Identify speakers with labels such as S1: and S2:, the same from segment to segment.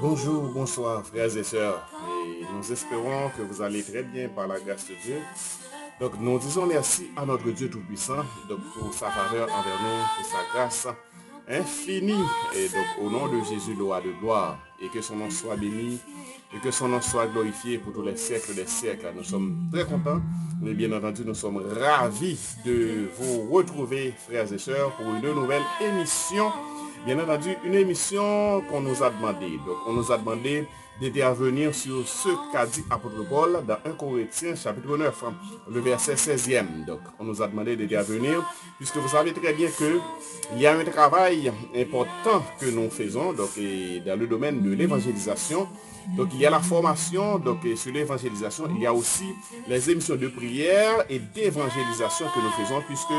S1: Bonjour, bonsoir frères et sœurs, et nous espérons que vous allez très bien par la grâce de Dieu. Donc nous disons merci à notre Dieu Tout-Puissant pour sa faveur envers nous, pour sa grâce infinie, et donc au nom de Jésus, loi de gloire, et que son nom soit béni, et que son nom soit glorifié pour tous les siècles des siècles. Nous sommes très contents, mais bien entendu nous sommes ravis de vous retrouver frères et sœurs pour une nouvelle émission. Bien entendu, une émission qu'on nous a demandé. Donc, on nous a demandé d'intervenir sur ce qu'a dit apôtre Paul dans 1 Corinthiens chapitre 9, le verset 16e. Donc, on nous a demandé d'intervenir, puisque vous savez très bien qu'il y a un travail important que nous faisons donc, dans le domaine de l'évangélisation. Donc, il y a la formation donc, sur l'évangélisation. Il y a aussi les émissions de prière et d'évangélisation que nous faisons, puisque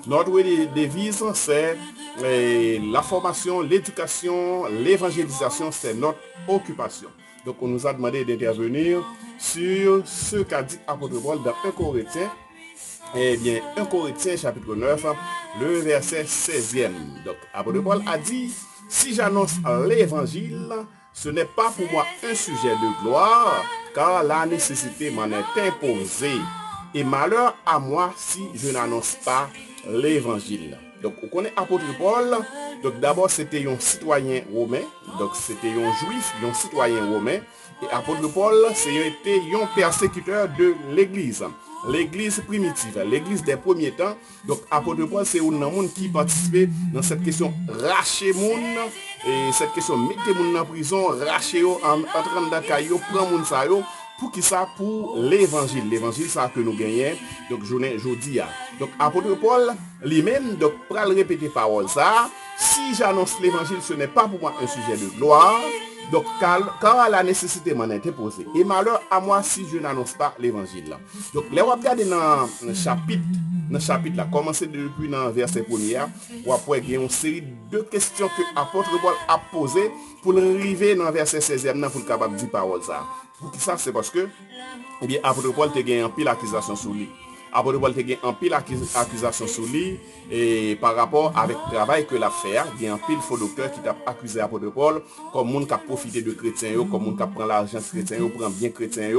S1: notre devise, c'est la formation, l'éducation, l'évangélisation, c'est notre occupation. Donc, on nous a demandé d'intervenir sur ce qu'a dit apôtre Paul dans 1 Corinthiens. Eh bien, 1 Corinthiens chapitre 9, le verset 16e. Donc, apôtre Paul a dit, si j'annonce l'évangile, ce n'est pas pour moi un sujet de gloire, car la nécessité m'en est imposée. Et malheur à moi si je n'annonce pas l'évangile. Donc, on connaît apôtre Paul. Donc, d'abord, c'était un citoyen romain. Donc, c'était un juif, un citoyen romain. Et apôtre Paul, c'était un persécuteur de l'église. L'église primitive, l'église des premiers temps. Donc, apôtre Paul, c'est un monde qui participait dans cette question racher monde. Et cette question mettez monde en prison, racher en train d'accueillir, prendre monde ça yo. Pour qui ça? Pour l'évangile. L'évangile, ça que nous gagnons. Donc, jeudi. Donc, apôtre Paul, lui-même, donc, pour le répéter parole ça, si j'annonce l'évangile, ce n'est pas pour moi un sujet de gloire. Donc, car la nécessité m'en est imposée. Et malheur à moi si je n'annonce pas l'évangile. Donc, les on va regarder dans le chapitre, là, commencer depuis dans le verset 1er, ou après, il y a une série de questions que l'apôtre Paul a posées pour arriver dans le verset 16e, pour le capable de dire parole ça. Pour qui ça, c'est parce que, eh bien, apôtre Paul te gagne un pile accusation sur lui. Apôtre Paul te gagne un pile accusation sur lui et par rapport avec le travail que l'a fait, il y a un pile faux docteur qui t'a accusé apôtre Paul comme monde qui a profité de chrétiens, comme monde qui prend l'argent de chrétiens, prend bien chrétiens.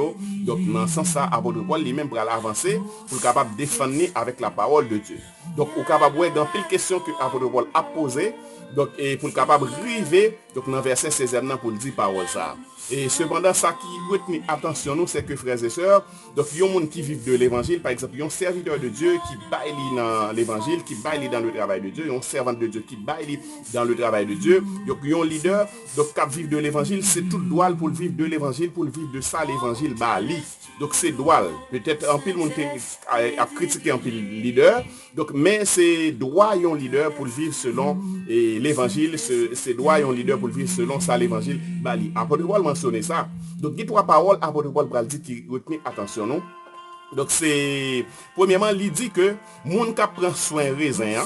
S1: Donc dans ce sens ça, apôtre Paul lui-même pour avancer pour capable défendre avec la parole de Dieu. Donc au capable ouais, dans pile question que apôtre Paul a posé, donc et pour capable arriver donc dans verset 16e pour dire parole ça. Et cependant, ça qui retient attention nous, c'est que frères et sœurs, donc il y a des gens qui vivent de l'évangile, par exemple, il y a un serviteur de Dieu qui baille dans l'évangile, qui baille dans le travail de Dieu, il y a un servant de Dieu qui baille dans le travail de Dieu, donc il y a un leader, donc qui vivent de l'évangile, c'est tout droit pour vivre de l'évangile, pour vivre de ça l'évangile, bali. Donc c'est droit. Peut-être un pile monde a critiqué un pile leader, donc mais c'est droit un leader pour vivre selon l'évangile, c'est droit un leader pour vivre selon ça l'évangile, bali. Apôtre Paul mentionner ça. Donc, il y a trois paroles apôtre Paul pral dit qui retenez attention nous. Donc, c'est premièrement, il dit que moun ka prend soin raisin,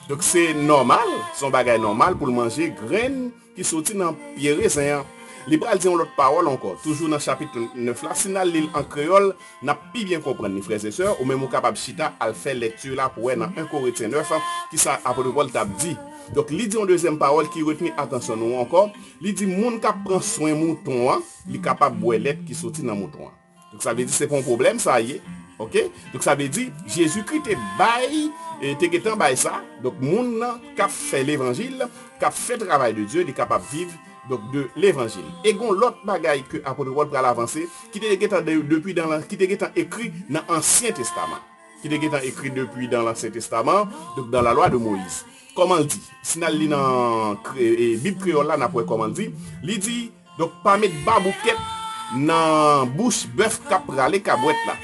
S1: donc c'est normal, son bagage normal pour manger graines qui sortent dans pied raisin. Il pral dit l'autre parole encore, toujours dans le chapitre 9 là, si nous l'île en créole, n'a pas bien comprendre mes frères et sœurs, ou même capable chita à faire lecture là pour dans 1 Corinthiens 9 qui ça apôtre Paul t'a dit. Donc, il dit en deuxième parole qui retient attention nous encore, il dit moun ka prend soin mouton, il est capable boire lait qui sortit dans mouton. Donc ça veut dire c'est pas un problème ça y est. OK? Donc ça veut dire Jésus-Christ te bail et te getan bail ça. Donc moun qui a fait l'évangile, qui a fait le travail de Dieu, il est capable de vivre donc de l'évangile. Et gon l'autre bagaille que apôtre Paul pour avancer qui te getan depuis dans qui te getan écrit dans l'Ancien Testament. Qui te getan écrit depuis dans l'Ancien Testament, donc dans la loi de Moïse. Comment dit? Si nous lisons dans la Bible créole là, comment dit? Il dit, donc pas mettre babouquette dans bouche bœuf cap rale cabouette là.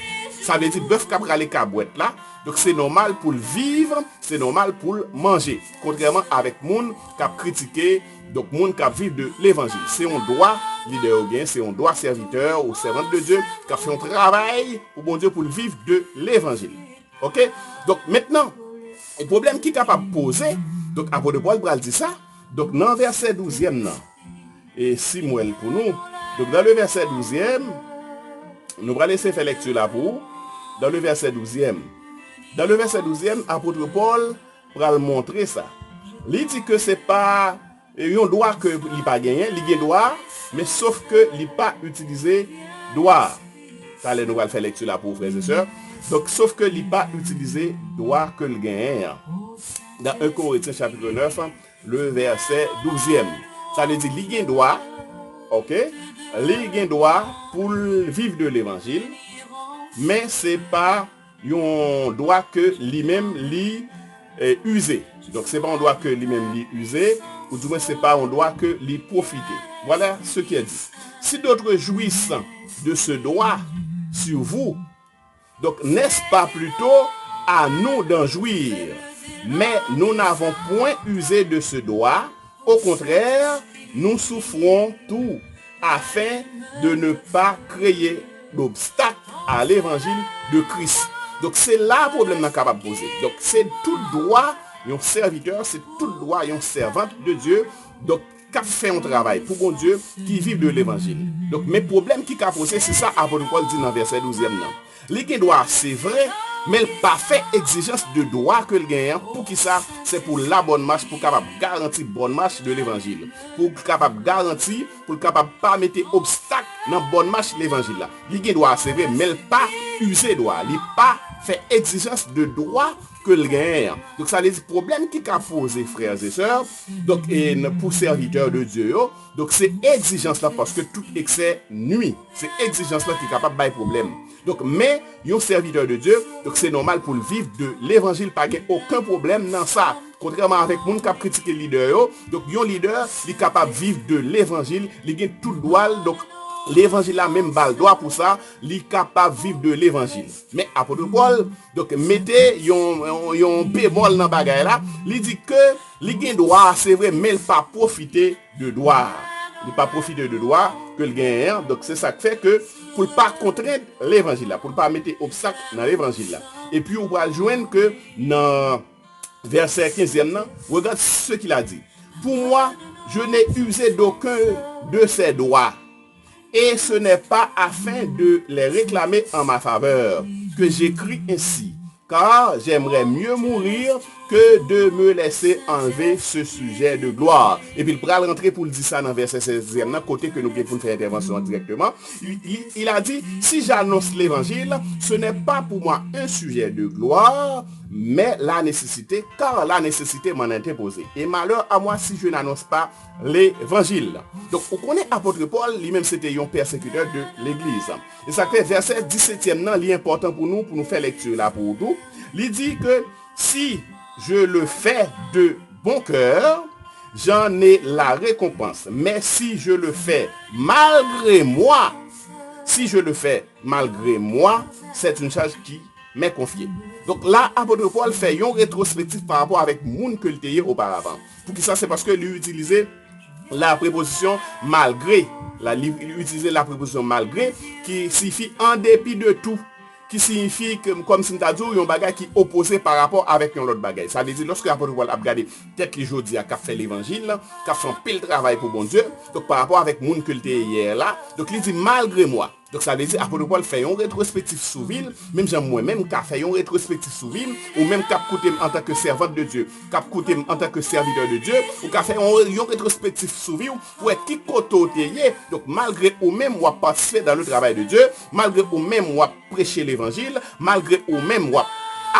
S1: Ça veut dire bœuf qui a les cabouettes là. Donc c'est normal pour le vivre, c'est normal pour le manger. Contrairement avec moun qui a critiqué, donc moun qui vivre de l'évangile. C'est un droit leader ou bien, c'est un droit serviteur ou servante de Dieu qui a fait un travail pour bon Dieu pour le vivre de l'évangile. OK? Donc maintenant, le problème qui est capable de poser, donc apôtre Paul Bral dit ça, donc dans le verset 12e, et Samuel pour nous, donc dans le verset 12e, nous allons laisser faire lecture là pour, dans le verset 12e. Dans le verset 12e, apôtre Paul va le montrer ça. Il dit que c'est pas un droit que il pas gagné, il a droit, mais sauf que il pas utilisé droit. Ça nous va faire lecture là pour frères et sœurs. Donc sauf que il pas utilisé droit que le gagne. Dans 1 Corinthiens chapitre 9, le verset 12e. Ça veut dire il a droit, OK? Il a droit pour vivre de l'évangile, mais c'est pas un droit que lui-même lui usé. Donc c'est pas un droit que lui-même lui usé, ou du moins c'est pas un droit que lui profiter. Voilà ce qui est dit. Si d'autres jouissent de ce droit sur vous, donc n'est-ce pas plutôt à nous d'en jouir? Mais nous n'avons point usé de ce droit. Au contraire, nous souffrons tout afin de ne pas créer d'obstacle à l'évangile de Christ. Donc c'est là le problème qu'on est capable de poser. Donc c'est tout droit, un serviteur, c'est tout droit, un servante de Dieu, donc qui fait un travail pour bon Dieu, qui vit de l'évangile. Donc mes problèmes qui a posé, c'est ça apôtre Paul dit dans verset 12e. Les droit, c'est vrai, mais le pas fait exigence de droit que le gagnant, pour qui ça, c'est pour la bonne marche, pour capable garantir bonne marche de l'évangile. Pour capable garantir, pour capable pas mettre obstacle dans bonne marche de l'évangile là. Les droit, c'est vrai, mais le pas user droit, il pas fait exigence de droit que le gagnant. Donc ça les problèmes qui a posé frères et sœurs, donc et pour serviteurs de Dieu, donc c'est exigence là parce que tout excès nuit. C'est exigence là qui est capable de bailler problème. Donc mais un serviteur de Dieu, donc c'est normal pour le vivre de l'évangile, pas aucun problème dans ça. Contrairement avec moun qui a critiqué leader, donc un leader, il est capable de vivre de l'évangile, il gagne tout droit, donc l'évangile a même bal droit pour ça, il est capable de vivre de l'évangile. Mais apôtre Paul, donc mettez yon bémol dans bagay là, il dit que il gagne droit, c'est vrai, mais il pas profiter de droit. Il pas profiter de droit que le gagne. Donc c'est ça qui fait que pour ne pas contraindre l'évangile là, pour ne pas mettre obstacle dans l'évangile là. Et puis on va joindre que dans verset 15e, regarde ce qu'il a dit. Pour moi, je n'ai usé d'aucun de ces droits. Et ce n'est pas afin de les réclamer en ma faveur que j'écris ainsi. Car j'aimerais mieux mourir que de me laisser enlever ce sujet de gloire. Et puis il pourra rentrer pour le dire ça dans verset 16e, côté que nous pouvons faire intervention directement. Il a dit, si j'annonce l'évangile, ce n'est pas pour moi un sujet de gloire, mais la nécessité, car la nécessité m'en est imposée. Et malheur à moi si je n'annonce pas l'évangile. Donc on connaît apôtre Paul, lui-même c'était un persécuteur de l'église. Et ça fait verset 17e, il est important pour nous faire lecture là pour tout. Il dit que si je le fais de bon cœur, j'en ai la récompense. Mais si je le fais malgré moi, c'est une charge qui m'est confiée. Donc là, apôtre Paul fait un rétrospectif par rapport avec moun que il auparavant. Pour qui ça, c'est parce que lui utilisait la préposition malgré. Il utilisait la préposition malgré qui signifie en dépit de tout. Qui signifie que, comme si nous avons dit, un bagage qui est opposé par rapport avec un autre bagage. Ça veut dire, lorsque l'apôtre Paul a regardé, peut-être qu'il aujourd'hui a fait l'évangile, qui a fait un pile travail pour bon Dieu, donc par rapport avec mon culte hier là, donc il dit malgré moi. Donc ça veut dire, apôtre Paul fait un rétrospectif sous ville, même j'aime moi-même, qui a fait un rétrospectif sous ville, ou même qui a coûté en tant que servante de Dieu, qui a coûté en tant que serviteur de Dieu, ou qui a fait un rétrospectif sous ville, pour être qui côté. Donc malgré ou même, on participer dans le travail de Dieu, malgré ou même, on prêcher l'évangile, malgré ou même, on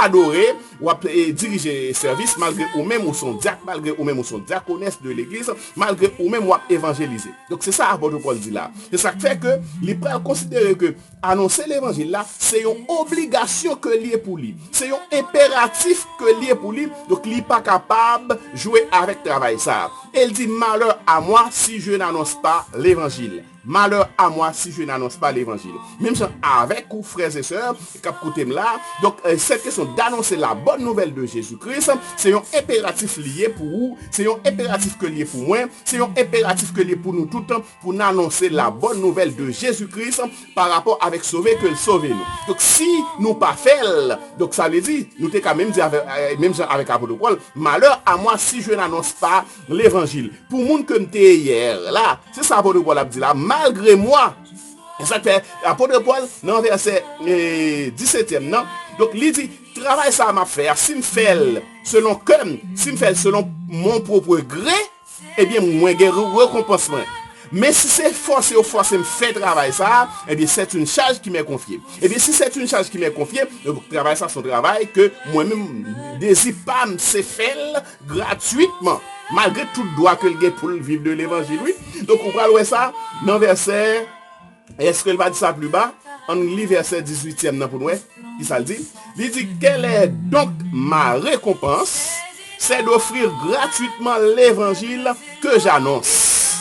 S1: adorer ou diriger service, malgré ou même ou son diacre, malgré ou même ou son diaconesse de l'église, malgré ou même ou évangéliser. Donc c'est ça apôtre Paul dit là. C'est ça qui fait que les prêtres considèrent que annoncer l'évangile là, c'est une obligation que lié pour lui. C'est un impératif que lié pour lui. Donc il n'est pas capable de jouer avec travail ça. Elle dit malheur à moi si je n'annonce pas l'évangile. malheur à moi si je n'annonce pas l'évangile. Même gens avec vous, frères et sœurs, cap côté là. Donc, cette question d'annoncer la bonne nouvelle de Jésus-Christ, c'est un impératif lié pour vous, c'est un impératif que lié pour moi, c'est un impératif que lié pour nous tous, pour annoncer la bonne nouvelle de Jésus-Christ par rapport avec sauver que le sauver nous. Donc, si nous pas fait, donc ça veut dire, nous t'es quand même dit même avec apôtre Paul, malheur à moi si je n'annonce pas l'évangile. Pour monde que m'était hier, là, c'est ça apôtre Paul a dit là, malgré moi. Et ça fait, apôtre Paul, dans verset 17e, non? Donc, il dit, travail ça m'a fait, si me fait selon comme, si me fait selon mon propre gré, eh bien, moi, j'ai récompensement. Mais si c'est forcé ou forcé me fait travail ça, eh bien c'est une charge qui m'est confiée. Eh bien si c'est une charge qui m'est confiée, le travail ça c'est un travail que moi-même désire pas me faire gratuitement. Malgré tout droit que le gars pour vivre de l'évangile, oui. Donc on va voir ça dans verset, est-ce qu'il va dire ça plus bas? On lit verset 18e pour nous. Qui ça le dit? Il dit, quelle est donc ma récompense? C'est d'offrir gratuitement l'évangile que j'annonce,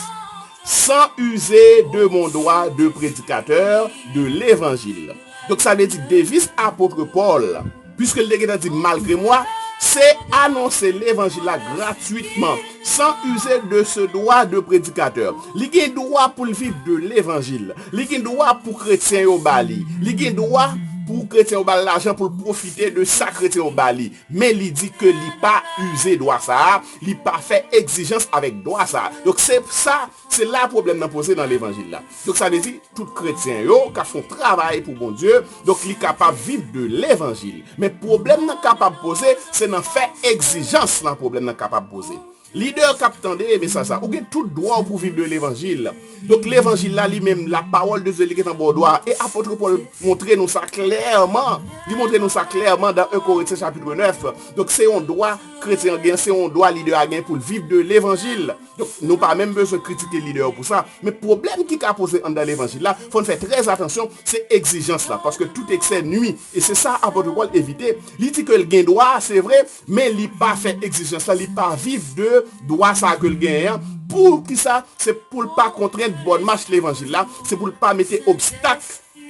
S1: sans user de mon droit de prédicateur de l'évangile. Donc ça veut dire devise apôtre Paul, puisque le dit malgré moi, c'est annoncer l'évangile là gratuitement, sans user de ce droit de prédicateur. Il y a droit pour le vivre de l'évangile. Il y a droit pour chrétiens au Bali. Il y a droit pour chrétien au Bali l'argent pour profiter de ça chrétien au Bali. Mais il dit que il pas usé droit ça, il pas fait exigence avec droit ça. Donc c'est ça, c'est là le problème posé dans l'évangile là. Donc ça veut dire tout chrétien yo qui font travail pour bon Dieu, donc il est capable de vivre de l'évangile. Mais problème n'est capable de poser, c'est d'en faire exigence dans problème n'est capable de poser. Leader cap tendez, mais ça, vous avez tout droit pour vivre de l'évangile. Donc l'évangile là, lui-même, la parole de Dieu qui est en bon droit. Et apôtre Paul montre nous ça clairement. Il montre nous ça clairement dans 1 Corinthiens chapitre 9. Donc c'est un droit chrétien, c'est un droit leader à gagner pour vivre de l'évangile. Donc nous pas même besoin de critiquer le leader pour ça. Mais problème qui a posé dans l'évangile là, faut faire très attention, c'est exigence là. Parce que tout excès nuit. Et c'est ça apôtre Paul éviter. Il dit que le gain droit, c'est vrai, mais il pas fait exigence là, il pas vivre de droit ça que le gain. Pour qui ça? C'est pour ne pas contraindre bonne marche l'évangile là. C'est pour ne pas mettre obstacle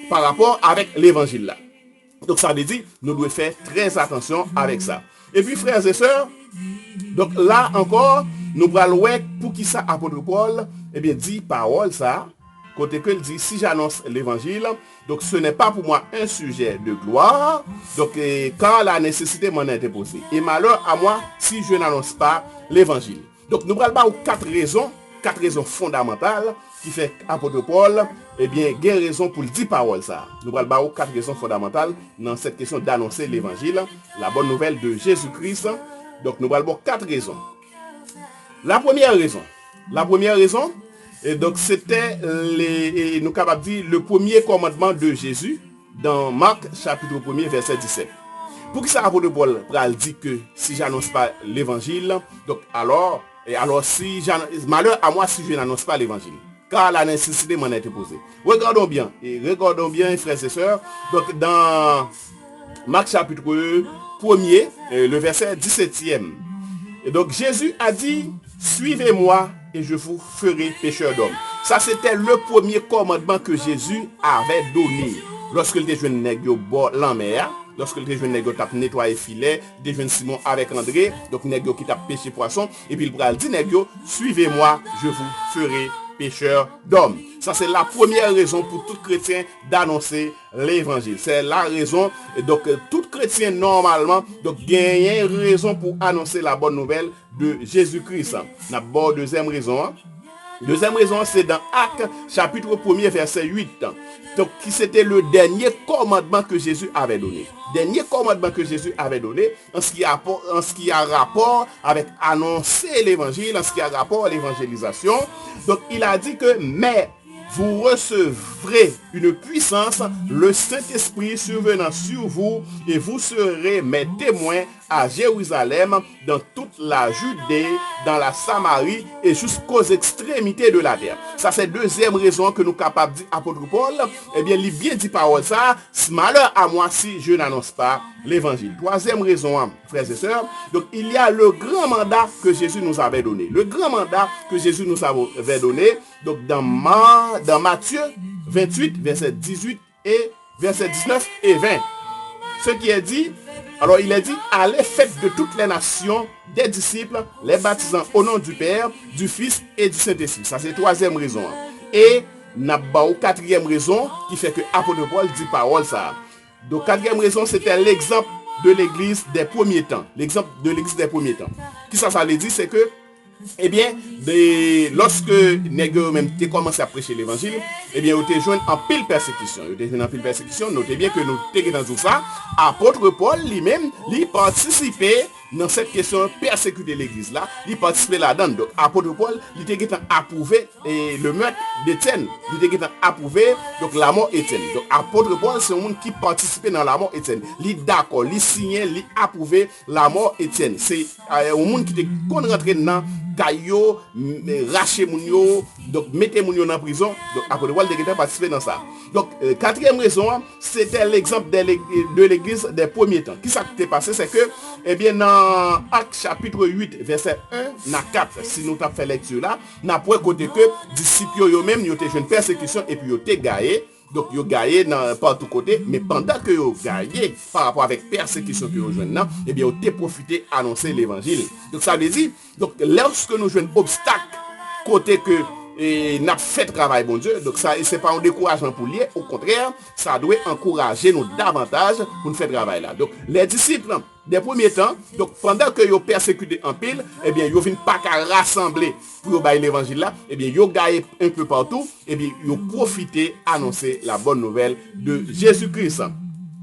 S1: par rapport avec l'évangile là. Donc ça veut dire, nous devons faire très attention avec ça. Et puis frères et sœurs, donc là encore, nous allons pour qui ça apôtre Paul, eh bien dit parole ça, côté que il dit, si j'annonce l'évangile, donc ce n'est pas pour moi un sujet de gloire, donc quand la nécessité m'en est imposée. Et malheur à moi si je n'annonce pas l'évangile. Donc nous allons quatre raisons fondamentales qui fait apôtre Paul, eh bien, il y a raison pour le dire parole ça. Nous allons quatre raisons fondamentales dans cette question d'annoncer l'évangile, la bonne nouvelle de Jésus-Christ. Donc nous allons quatre raisons. La première raison, et donc c'était nous capables de dire le premier commandement de Jésus dans Marc chapitre 1er verset 17. Pour que ça apôtre Paul dit que si j'annonce pas l'évangile, donc alors si malheur à moi si je n'annonce pas l'évangile, car la nécessité m'en a été posée. Regardons bien, frères et sœurs, donc dans Marc chapitre 1er, le verset 17e. Et donc Jésus a dit, suivez-moi et je vous ferai pécheurs d'hommes. Ça c'était le premier commandement que Jésus avait donné. Lorsqu'il était jeune nègre au bord de la mer, lorsqu'il était jeune nègre tape nettoyer filet, des jeunes Simon avec André, donc nègre qui tape pêcher poisson, et puis il pral dit nègre, suivez-moi, je vous ferai pécheurs d'hommes. Ça c'est la première raison pour tout chrétien d'annoncer l'évangile. C'est la raison, donc tout chrétien normalement, donc gagne raison pour annoncer la bonne nouvelle de Jésus-Christ. D'abord deuxième raison, c'est dans Actes chapitre 1er verset 8. Donc, qui c'était le dernier commandement que Jésus avait donné. Dernier commandement que Jésus avait donné en ce qui a rapport avec annoncer l'évangile, en ce qui a rapport à l'évangélisation. Donc, il a dit que, mais vous recevrez une puissance, le Saint-Esprit survenant sur vous, et vous serez mes témoins à Jérusalem, dans toute la Judée, dans la Samarie et jusqu'aux extrémités de la terre. Ça c'est deuxième raison que nous sommes capables de dire apôtre Paul, eh bien il bien dit parole ça, malheur à moi si je n'annonce pas l'évangile. Troisième raison, frères et sœurs, donc il y a le grand mandat que Jésus nous avait donné. Le grand mandat que Jésus nous avait donné, donc dans Matthieu 28, verset 18 et verset 19 et 20. Ce qui est dit, alors il est dit, allez faites de toutes les nations des disciples, les baptisant au nom du Père, du Fils et du Saint-Esprit. Ça c'est la troisième raison. Et n'a pas quatrième raison qui fait que apôtre Paul dit parole ça. Donc quatrième raison, c'était l'exemple de l'église des premiers temps. L'exemple de l'église des premiers temps. Qui ça veut dire, c'est que eh bien, lorsque nèg même t'es commencé à prêcher l'évangile, eh bien, vous t'es joint en pile persécution. Vous t'es joint en pile persécution. Notez bien que nous t'es dans tout ça. Apôtre Paul lui-même, lui participait dans cette question persécuter l'église là, il participait là-dedans. Donc, apôtre Paul, il était approuvé et le meurtre d'Étienne, il était approuvé donc la mort d'Étienne. Donc, apôtre Paul, c'est un monde qui participait dans la mort d'Étienne. Il d'accord, il signait, il approuvé la mort d'Étienne. C'est un monde qui était qu'on rentré dans caillou, racher moun yo, donc mettez moun yo dans prison. Donc, apôtre Paul était participé dans ça. Donc, quatrième raison, c'était l'exemple de l'église des premiers temps. Qui ça qui s'est passé, c'est que, eh bien, dans Actes chapitre 8, verset 1, dans 4, si nous avons fait lecture là, nous avons côté que disciples eux-mêmes, ils ont été une persécution et puis ils ont été gagnés. Donc, ils ont gagné par tous côtés, mais pendant que ils ont gagné par rapport avec persécution que ils ont joué, eh bien, ils ont profité d'annoncer l'évangile. Donc, ça veut dire, donc, lorsque nous jouons un obstacle, côté que et n'a fait travail bon Dieu, donc ça c'est pas un découragement pour lui, au contraire ça doit encourager nous davantage pour nous faire travail là. Donc les disciples des premiers temps, donc pendant que ils persécuté en pile, eh bien ils viennent pas qu'à rassembler pour bailler l'évangile là, eh bien ils gagnent un peu partout, eh bien ils profité annoncer la bonne nouvelle de Jésus-Christ.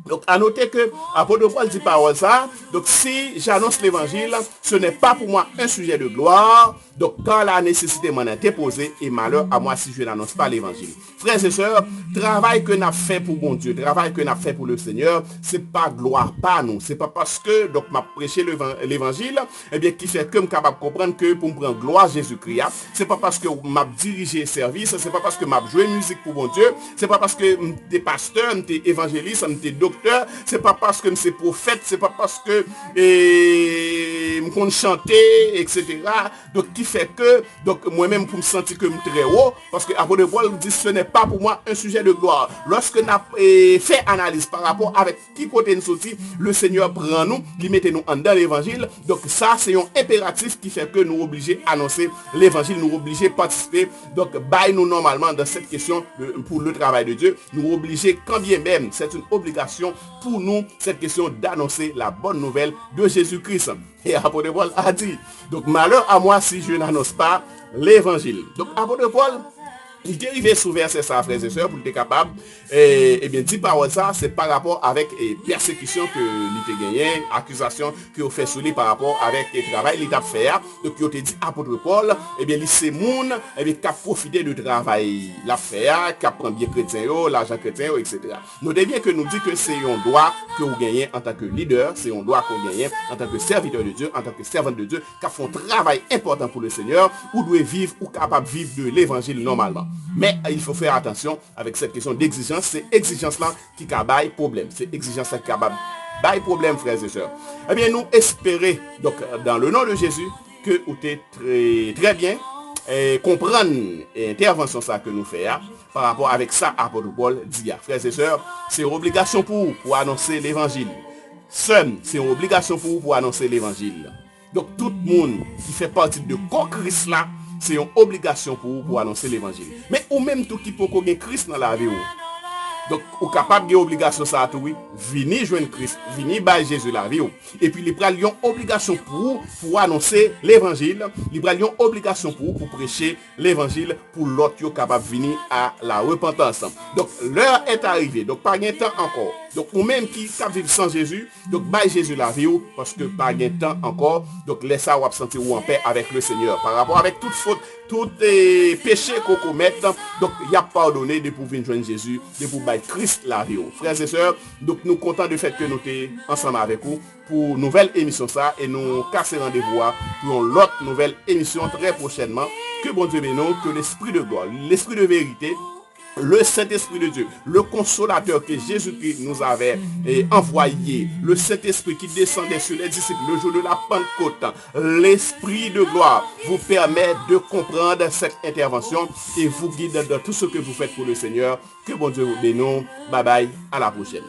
S1: Donc, à noter que apôtre Paul dit parole ça. Donc, si j'annonce l'évangile, ce n'est pas pour moi un sujet de gloire. Donc, quand la nécessité m'en est imposée, et malheur à moi si je n'annonce pas l'évangile. Frères et sœurs, travail que n'a fait pour bon Dieu, travail que n'a fait pour le Seigneur, c'est pas gloire pas nous. C'est pas parce que, donc, m'a prêché l'évangile, eh bien, qui fait que je suis capable de comprendre que pour me prendre gloire Jésus-Christ, c'est pas parce que m'a dirigé service, c'est pas parce que m'a joué musique pour bon Dieu, c'est pas parce que t'es pasteur, t'es évangéliste, t'es docteur, c'est pas parce que c'est prophète, c'est pas parce que me compte chanter, etc. Donc qui fait que donc moi-même pour me sentir que je suis très haut, parce que apôtre Paul dit ce n'est pas pour moi un sujet de gloire. Lorsque nous avons fait analyse par rapport avec qui côté nous sorti, le Seigneur prend nous, il met nous en dans l'évangile. Donc ça c'est un impératif qui fait que nous obligés annoncer l'évangile, nous obligés participer. Donc bail nous normalement dans cette question pour le travail de Dieu, nous obligés quand bien même c'est une obligation pour nous cette question d'annoncer la bonne nouvelle de Jésus-Christ. Et apôtre Paul a dit, donc malheur à moi si je n'annonce pas l'évangile. Donc apôtre Paul, il est arrivé sous verset ça, frères et sœurs, pour être capable, et bien, dit parole ça, c'est par rapport avec persécution que il a gagné, accusation qu'il a fait sur lui par rapport avec le travail qu'il a fait. Donc, il a dit, apôtre Paul, et bien, il c'est moun, et bien, qui a profité du travail, la faire, qui a pris bien chrétien, l'argent chrétien, etc. Notez bien que nous dit que c'est un droit que vous gagnez en tant que leader, c'est un droit qu'on gagne en tant que serviteur de Dieu, en tant que servante de Dieu, qui font un travail important pour le Seigneur, ou doit vivre, ou capable de vivre de l'évangile normalement. Mais il faut faire attention avec cette question d'exigence. C'est exigence là qui a problème. C'est exigence là qui a problème, frères et sœurs. Eh bien, nous espérons, donc, dans le nom de Jésus, que vous êtes très bien comprendre l'intervention ça que nous faisons par rapport avec ça, apôtre Paul dit. Frères et sœurs, c'est une obligation pour annoncer l'évangile. Seul, c'est une obligation pour annoncer l'évangile. Donc, tout le monde qui fait partie de Christ là, c'est une obligation pour annoncer l'évangile. Mais ou même tout qui peut connaître Christ dans la vie. Donc, ou capable de obligation ça tout oui, venir joindre Christ, venir by Jésus la vie. Et puis les prend une obligation pour annoncer l'évangile, les prend une obligation pour prêcher l'évangile pour l'autre qui est capable de venir à la repentance. Donc l'heure est arrivée. Donc pas de temps encore. Donc ou même qui vivent sans Jésus, donc by Jésus la vie parce que pas de temps encore. Donc laisse ça ou sentir ou en paix avec le Seigneur par rapport avec toute faute, tout péché qu'on commet. Donc il y a pardonné de pouvoir joindre Jésus, de pouvoir Christ la vie. Frères et sœurs, donc nous contents du fait que nous sommes ensemble avec vous pour une nouvelle émission ça et nous casser rendez-vous pour une autre nouvelle émission très prochainement. Que bon Dieu bénisse, que l'esprit de gloire, l'esprit de vérité le Saint-Esprit de Dieu, le consolateur que Jésus-Christ nous avait envoyé, le Saint-Esprit qui descendait sur les disciples le jour de la Pentecôte, l'Esprit de gloire vous permet de comprendre cette intervention et vous guide dans tout ce que vous faites pour le Seigneur. Que bon Dieu vous bénisse. Bye bye, à la prochaine.